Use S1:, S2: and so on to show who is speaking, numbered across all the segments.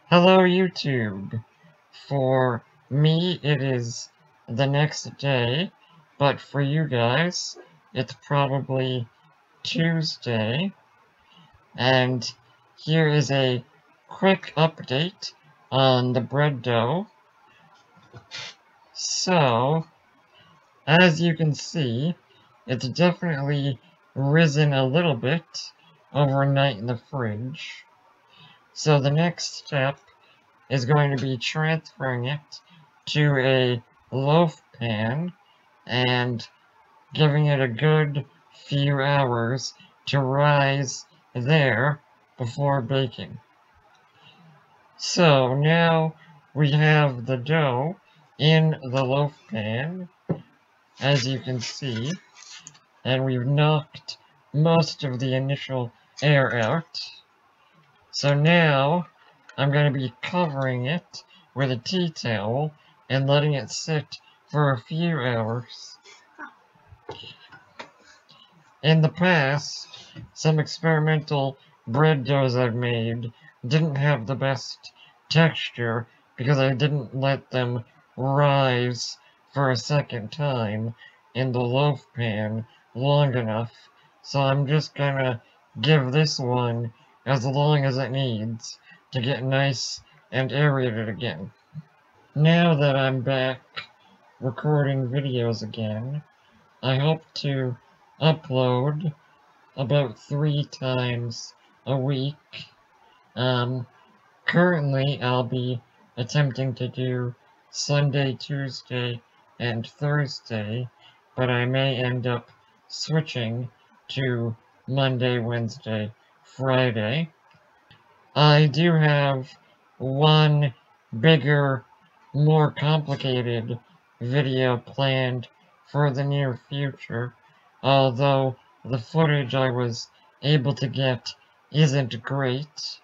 S1: Hello YouTube! For me it is the next day, but for you guys it's probably Tuesday, and here is a quick update on the bread dough. So, as you can see, it's definitely risen a little bit overnight in the fridge. So the next step is going to be transferring it to a loaf pan and giving it a good few hours to rise there before baking. So now we have the dough in the loaf pan, as you can see, and we've knocked most of the initial air out. So now I'm going to be covering it with a tea towel and letting it sit for a few hours. In the past, some experimental bread doughs I've made didn't have the best texture because I didn't let them rise for a second time in the loaf pan long enough, so I'm just gonna give this one as long as it needs to get nice and aerated again. Now that I'm back recording videos again, I hope to upload about 3 times a week. Currently I'll be attempting to do Sunday, Tuesday, and Thursday, but I may end up switching to Monday, Wednesday, Friday. I do have one bigger, more complicated video planned for the near future, although the footage I was able to get isn't great.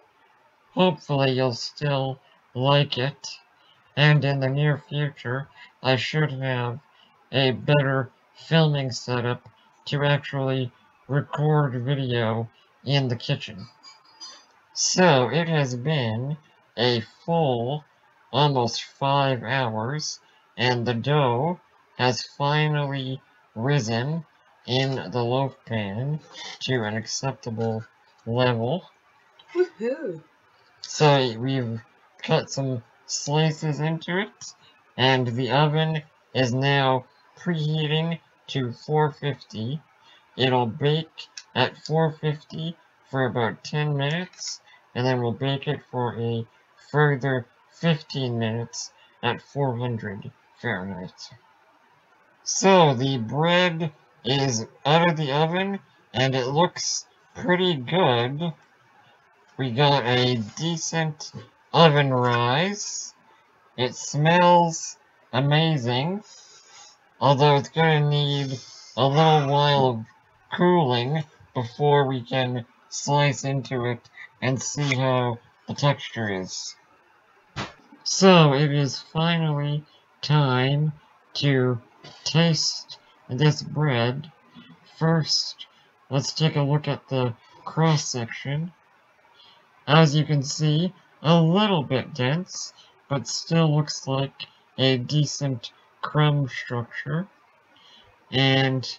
S1: Hopefully you'll still like it, and in the near future I should have a better filming setup to actually record video in the kitchen. So it has been a full almost 5 hours, and the dough has finally risen in the loaf pan to an acceptable level.
S2: Woohoo!
S1: So we've cut some slices into it, and the oven is now preheating to 450. It'll bake at 450 for about 10 minutes, and then we'll bake it for a further 15 minutes at 400 Fahrenheit. So the bread is out of the oven, and it looks pretty good. We got a decent oven rise. It smells amazing, although it's going to need a little while of cooling before we can slice into it and see how the texture is. So it is finally time to taste this bread. First, let's take a look at the cross section. As you can see, a little bit dense, but still looks like a decent crumb structure, and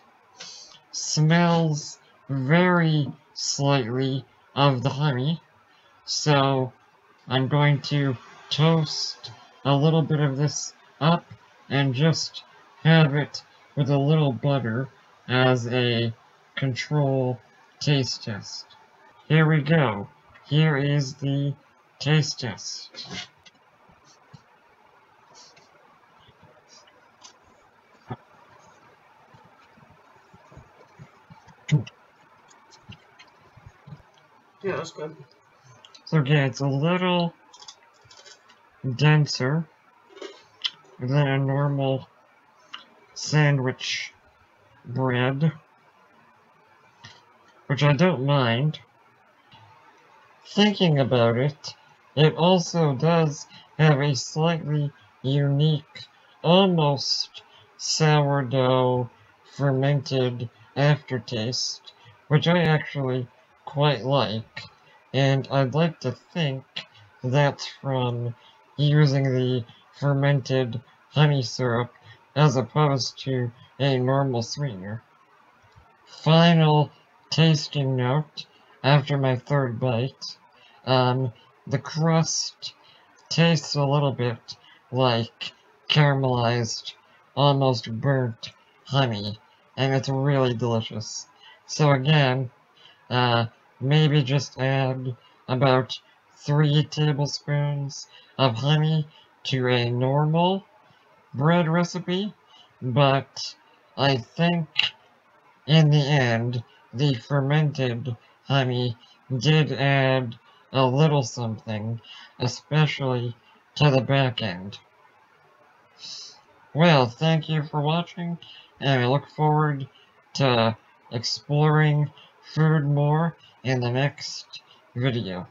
S1: smells very slightly of the honey, so I'm going to toast a little bit of this up and just have it with a little butter as a control taste test. Here we go. Here is the taste test.
S2: Yeah, that's good.
S1: So yeah, it's a little denser than a normal sandwich bread, which I don't mind. Thinking about it, it also does have a slightly unique, almost sourdough fermented aftertaste, which I actually quite like, and I'd like to think that's from using the fermented honey syrup as opposed to a normal sweetener. Final tasting note after my third bite, the crust tastes a little bit like caramelized, almost burnt honey, and it's really delicious. So again, maybe just add about 3 tablespoons of honey to a normal bread recipe, but I think in the end, the fermented honey did add a little something, especially to the back end. Well, thank you for watching, and I look forward to exploring food more in the next video.